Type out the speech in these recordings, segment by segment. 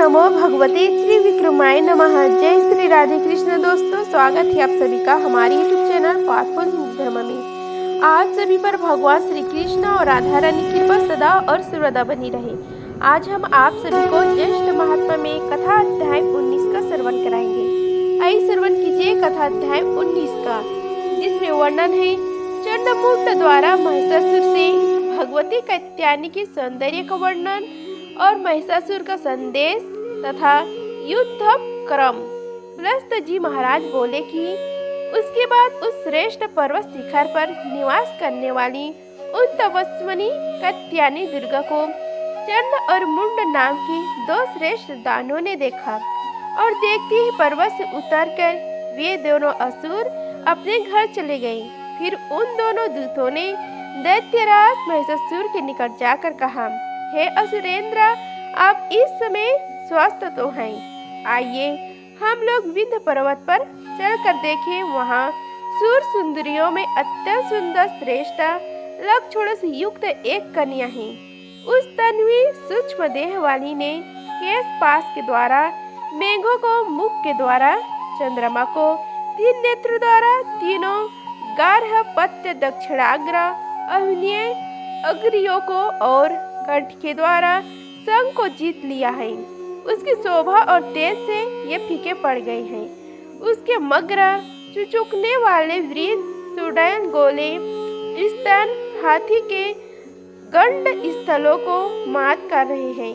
नमो भगवते त्रिविक्रमाय नमः। जय श्री राधे कृष्ण। दोस्तों, स्वागत है आप सभी का हमारे YouTube चैनल पार्थपूर्ण हिंदू धर्म में। आज सभी पर भगवान श्री कृष्ण और राधा रानी की कृपा सदा और सर्वदा बनी रहे। आज हम आप सभी को ज्येष्ठ महात्मा में कथा अध्याय 19 का श्रवण कराएंगे। आइए श्रवण कीजिए कथा अध्याय 19 का, जिसमें वर्णन है चंडमुंड द्वारा महिषासुर से भगवती कात्यायनी के सौंदर्य का वर्णन और महिषासुर का संदेश तथा युद्ध क्रम। प्रस्त जी महाराज बोले कि उसके बाद उस श्रेष्ठ पर्वत शिखर पर निवास करने वाली उन तपस्विनी कात्यायनी दुर्गा को चंड और मुंड नाम के दो श्रेष्ठ दानों ने देखा और देखते ही पर्वत से उतरकर वे दोनों असुर अपने घर चले गए। फिर उन दोनों दूतों ने दैत्यराज महिषासुर के निकट जाकर कहा, हे असुरेंद्र, आप इस समय स्वस्थ तो हैं। आइए हम लोग विंध्य पर्वत पर चलकर देखें। वहाँ सुर सुंदरियों में अत्यंत सुंदर श्रेष्ठ लक्षणों से युक्त एक कन्या है। उस तन्वी सूक्ष्म देह वाली ने केश पास के द्वारा, मेघों को मुख के द्वारा, चंद्रमा को तीन नेत्र द्वारा, तीनों गार्ह पत्य दक्षिणाग्र अभिनय अग्रियों को और कंठ के द्वारा संग को जीत लिया है। उसकी शोभा और तेज से ये फीके पड़ गए हैं। उसके मग्र चुचुकने वाले वृद्ध सुडैन गोले स्तन हाथी के गंड स्थलों को मात कर रहे हैं।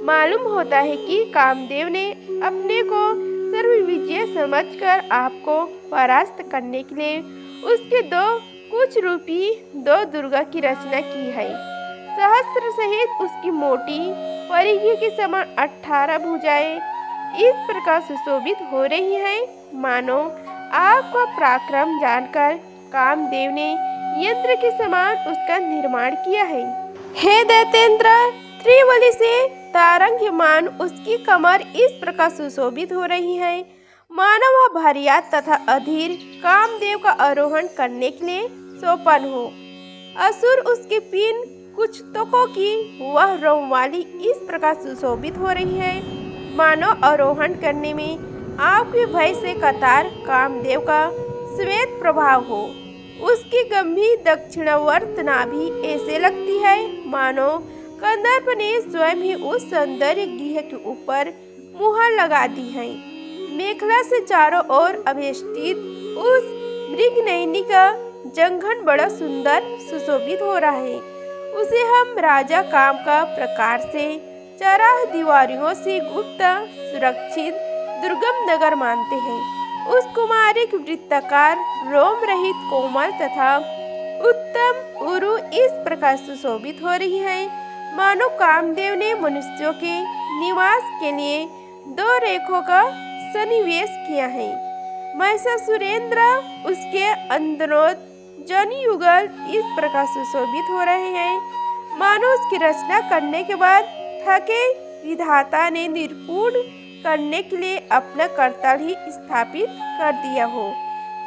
मालूम होता है कि कामदेव ने अपने को सर्वविजय समझकर आपको परास्त करने के लिए उसके दो कुछ रूपी दो दुर्गा की रचना की है। सहस्त्र सहित उसकी मोटी परिघी के समान 18 भुजाएं इस प्रकार सुशोभित हो रही हैं, मानो आपका पराक्रम जानकर कामदेव ने यंत्र के समान उसका निर्माण किया है। हे दैतेंद्र, त्रिवली से तारंग्यमान उसकी कमर इस प्रकार सुशोभित हो रही है, मानो वह भरियात तथा अधीर कामदेव का आरोहण करने के लिए सोपन हो। असुर उसके पीन कुछ तकों की वह रोम वाली इस प्रकार सुशोभित हो रही है, मानो आरोहण करने में आपके भय से कतार कामदेव का श्वेत प्रभाव हो। उसकी गंभीर दक्षिणावर्त नाभि ऐसे लगती है मानो कंदर्प ने स्वयं ही उस सौंदर्य गृह के ऊपर मुहर लगा दी है। मेखला से चारों ओर अवेष्टित उस मृगनयनी का जंघन बड़ा सुंदर सुशोभित हो रहा है। उसे हम राजा काम का प्रकार से चराह दीवारियों से गुप्त सुरक्षित दुर्गम नगर मानते हैं। उस कुमारिक वृत्ताकार रोम रहित कोमल तथा उत्तम उरु इस प्रकार सुशोभित हो रही है, मानो कामदेव ने मनुष्यों के निवास के लिए दो रेखों का सन्निवेश किया है। महिषासुरेंद्र उसके अंदरोत जन युगल इस प्रकार सुशोभित हो रहे हैं, मानो उसकी रचना करने के बाद थके विधाता ने निर्पूर्ण करने के लिए अपना करतल ही स्थापित कर दिया हो।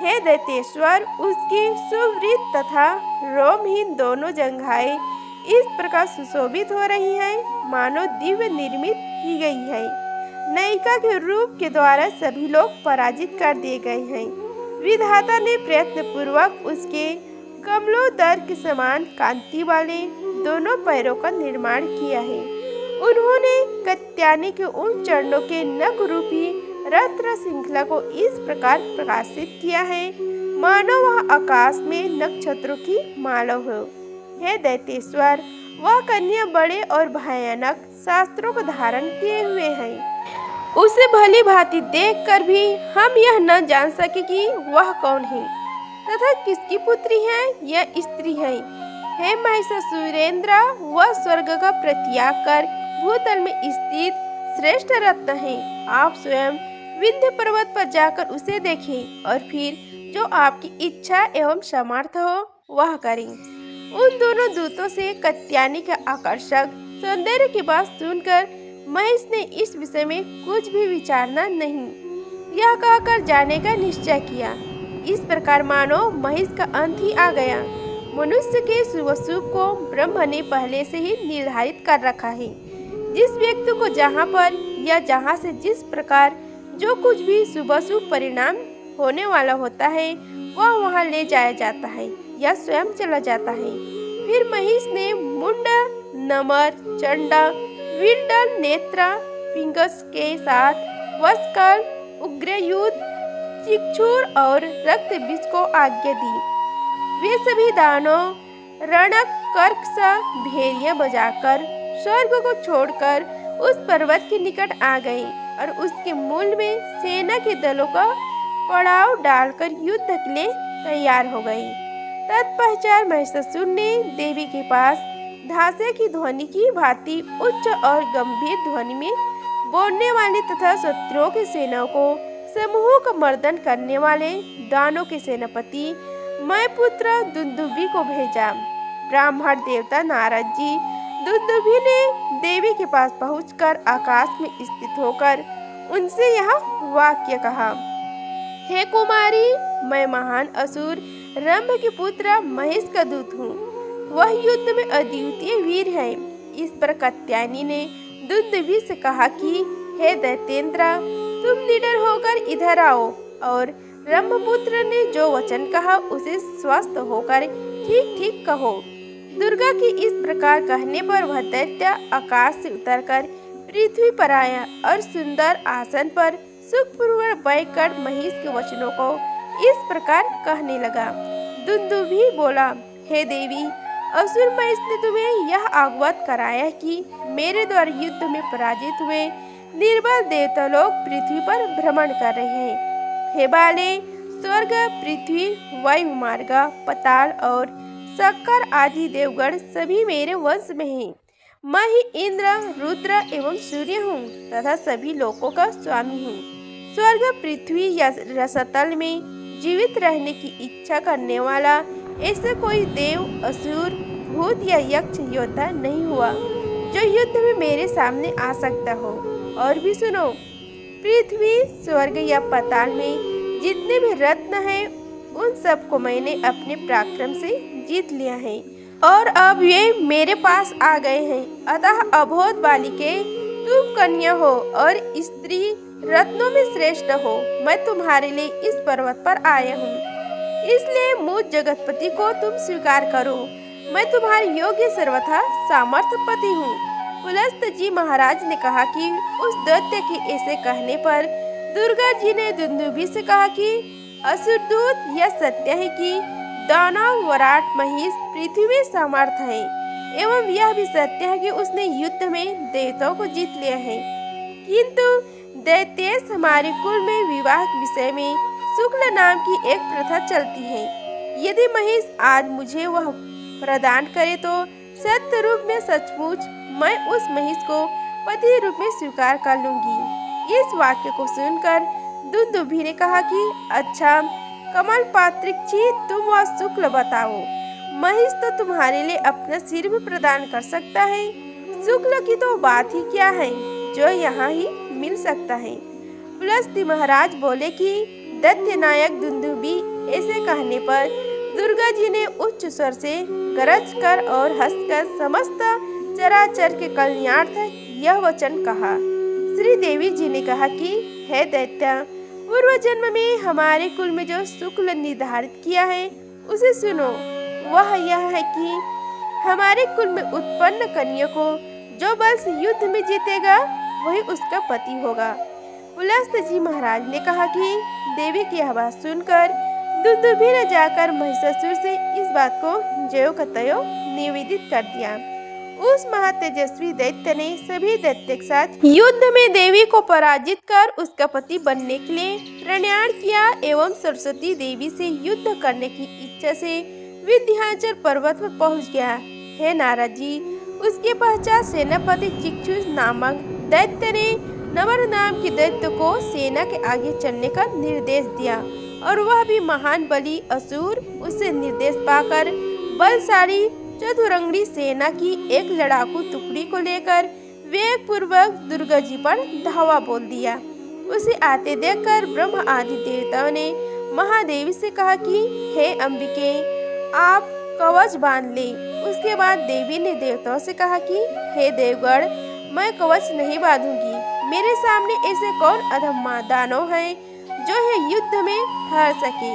हे दैतेश्वर, उसकी सुवृत्त तथा रोमहीन दोनों जंघाएं इस प्रकार सुशोभित हो रही हैं, मानो दिव्य निर्मित की गई है। नायिका के रूप के द्वारा सभी लोग पराजित कर दिए गए हैं। विधाता ने प्रयत्न पूर्वक उसके कमलोदर के समान कांति वाले दोनों पैरों का निर्माण किया है। उन्होंने कात्यायनी के उन चरणों के नख रूपी रत्न श्रृंखला को इस प्रकार प्रकाशित किया है, मानो वह आकाश में नक्षत्रों की माला हो। हे दैतेश्वर, वह कन्या बड़े और भयानक शास्त्रों को धारण किए हुए है। उसे भली भांति देखकर भी हम यह न जान सके कि वह कौन है तथा किसकी पुत्री है या स्त्री है। हे महिषासुरेंद्र, वह स्वर्ग का प्रत्याग कर भूतल में स्थित श्रेष्ठ रत्न है। आप स्वयं विंध्य पर्वत पर जाकर उसे देखें और फिर जो आपकी इच्छा एवं समर्थ हो वह करें। उन दोनों दूतों से कात्यायनी के आकर्षक सौंदर्य की बात सुनकर महिष ने इस विषय में कुछ भी विचारना नहीं, यह कहकर जाने का निश्चय किया। इस प्रकार मानो महिष का अंत ही आ गया। मनुष्य के शुभ अशुभ को ब्रह्म ने पहले से ही निर्धारित कर रखा है। जिस व्यक्ति को जहाँ पर या जहाँ से जिस प्रकार जो कुछ भी शुभ शुभ परिणाम होने वाला होता है वह वहाँ ले जाया जाता है या स्वयं चला जाता है। फिर महिष ने मुंड, नमर, चंडा, विल्डल, नेत्रा, पिंगस के साथ वस्कल, उग्रयुध, चिक्षुर और रक्त बीज को आज्ञा दी। वे सभी दानव रणक कर्क सा भेरियां बजाकर स्वर्ग को छोड़कर उस पर्वत के निकट आ गए और उसके मूल में सेना के दलों का पड़ाव डालकर युद्ध के लिए तैयार हो गए। तत्पश्चात महिषासुर ने देवी के पास धासे की ध्वनि की भांति उच्च और गंभीर ध्वनि में बोलने वाले तथा शत्रुओं की सेनाओं को समूह का मर्दन करने वाले दानों के सेनापति मैपुत्र दुंदुभि को भेजा। ब्राह्मण देवता नारद जी दुंदुभि ने देवी के पास पहुंचकर आकाश में स्थित होकर उनसे यह वाक्य कहा। हे कुमारी, मैं महान असुर रंभ के पुत्र महेश का दूत हूँ। वह युद्ध में अद्वितीय वीर है। इस पर कात्यायनी ने दुंदुभि से कहा कि हे दैत्येंद्र, तुम निडर होकर इधर आओ। और रंभपुत्र ने जो वचन कहा उसे स्वस्थ होकर ठीक ठीक कहो। दुर्गा की इस प्रकार कहने पर वह दैत्य आकाश से उतरकर पृथ्वी पर आया और सुंदर आसन पर सुखपूर्वक बैठकर महिष के वचनों को इस प्रकार कहने लगा। दुंदुभि बोला, हे देवी, असुर महिष ने तुम्हें यह अवगत कराया कि मेरे द्वारा युद्ध में पराजित हुए निर्बल देवता लोग पृथ्वी पर भ्रमण कर रहे हैं। हे बाले, स्वर्ग, पृथ्वी, वायुमार्ग, पाताल और शक्कर आदि देवगण सभी मेरे वंश में हैं। मैं ही इंद्र, रुद्र एवं सूर्य हूँ तथा सभी लोकों का स्वामी हूँ। स्वर्ग, पृथ्वी या रसतल में जीवित रहने की इच्छा करने वाला ऐसा कोई देव, असुर, भूत या यक्ष योद्धा नहीं हुआ जो युद्ध में मेरे सामने आ सकता हो। और भी सुनो, पृथ्वी, स्वर्ग या पाताल में जितने भी रत्न हैं उन सबको मैंने अपने पराक्रम से जीत लिया है और अब ये मेरे पास आ गए हैं। अतः अबोध बालिके, तुम कन्या हो और स्त्री रत्नों में श्रेष्ठ हो। मैं तुम्हारे लिए इस पर्वत पर आया हूँ, इसलिए मुझ जगतपति को तुम स्वीकार करो। मैं तुम्हारे योग्य सर्वथा सामर्थ्य पति हूँ। पुलस्त जी महाराज ने कहा कि उस दैत्य के ऐसे कहने पर दुर्गा जी ने दुंदुभि से कहा कि असुरदूत, यह सत्य है कि दानव वराट महिष पृथ्वी में समर्थ है, एवं यह भी सत्य है कि उसने युद्ध में देवताओं को जीत लिया है। किंतु दैत्येश, हमारे कुल में विवाह के विषय में शुक्ल नाम की एक प्रथा चलती है। यदि महिष आज मुझे वह प्रदान करे तो सत्य रूप में सचमुच मैं उस महिष को पति रूप में स्वीकार कर लूंगी। इस वाक्य को सुनकर दुंदुभि ने कहा कि अच्छा कमल पात्रिक्षी, तुम वह शुक्ल बताओ। महिष तो तुम्हारे लिए अपना सिर भी प्रदान कर सकता है। शुक्ल की तो बात ही क्या है जो यहाँ ही मिल सकता है। पुलस्त्य महाराज बोले कि दैत्य नायक दुंदुभि ऐसे कहने पर दुर्गा जी ने उच्च स्वर से गरज कर और हंसकर समस्त चराचर के कल्याणार्थ यह वचन कहा। श्री देवी जी ने कहा कि हे दैत्य, पूर्व जन्म में हमारे कुल में जो शुक्ल निर्धारित किया है उसे सुनो। वह यह है कि हमारे कुल में उत्पन्न कन्या को जो बल से युद्ध में जीतेगा वही उसका पति होगा। पुलस्त जी महाराज ने कहा कि देवी की यह बात सुनकर दुंदुभि ने जाकर महिषासुर से इस बात को ज्यों का त्यों निवेदित कर दिया। उस महातेजस्वी दैत्य ने सभी दैत्य के साथ युद्ध में देवी को पराजित कर उसका पति बनने के लिए प्रणयन किया एवं सरस्वती देवी से युद्ध करने की इच्छा से विंध्याचल पर्वत पर पहुंच गया। हे नारद जी, उसके पश्चात सेनापति चिक्षु नामक दैत्य ने नमर नाम के दैत्य को सेना के आगे चलने का निर्देश दिया और वह भी महान बली असुर उससे निर्देश पाकर बलशाली चतुरंगी सेना की एक लड़ाकू टुकड़ी को लेकर वेग पूर्वक दुर्गा जी पर धावा बोल दिया। उसे आते देखकर ब्रह्म आदि देवताओं ने महादेवी से कहा कि हे अंबिके, आप कवच बांध ले। उसके बाद देवी ने देवताओं से कहा कि हे देवगण, मैं कवच नहीं बांधूंगी। मेरे सामने ऐसे कौन अधम दानव है जो है युद्ध में हार सके।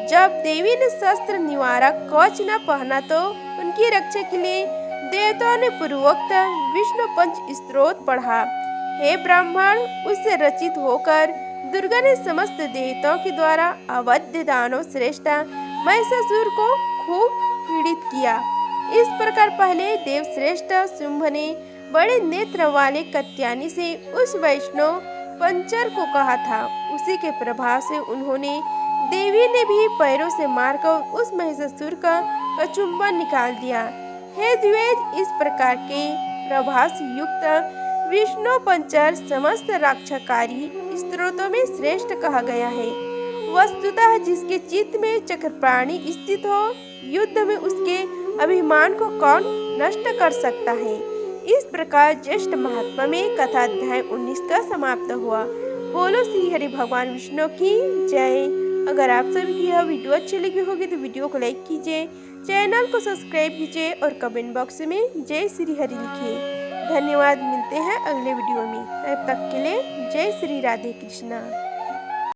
जब देवी ने शस्त्र निवारक कवच न पहना तो उनकी रक्षा के लिए देवताओं ने पूर्वोक्त विष्णु पंच स्तोत्र पढ़ा। हे ब्राह्मण, उससे रचित होकर दुर्गा ने समस्त देवताओं के द्वारा अवध्य दानव श्रेष्ठ महिषासुर को खूब पीड़ित किया। इस प्रकार पहले देव श्रेष्ठ शुंभ ने बड़े नेत्र वाले कात्यायनी से उस वैष्णव पंचर को कहा था। उसी के प्रभाव से उन्होंने देवी ने भी पैरों से मारकर उस महिषासुर का कचुम्बन निकाल दिया। हे द्विज, इस प्रकार के प्रभाव से युक्त विष्णु पंचर समस्त रक्षाकारी स्त्रोतों में श्रेष्ठ कहा गया है। वस्तुतः जिसके चित्त में चक्रपाणी स्थित हो, युद्ध में उसके अभिमान को कौन नष्ट कर सकता है। इस प्रकार ज्येष्ठ महात्मा में कथा अध्याय 19 का समाप्त हुआ। बोलो श्री हरि भगवान विष्णु की जय। अगर आप सभी की यह वीडियो अच्छी लगी होगी तो वीडियो को लाइक कीजिए, चैनल को सब्सक्राइब कीजिए और कमेंट बॉक्स में जय श्री हरि लिखिए। धन्यवाद। मिलते हैं अगले वीडियो में, तब तक के लिए जय श्री राधे कृष्णा।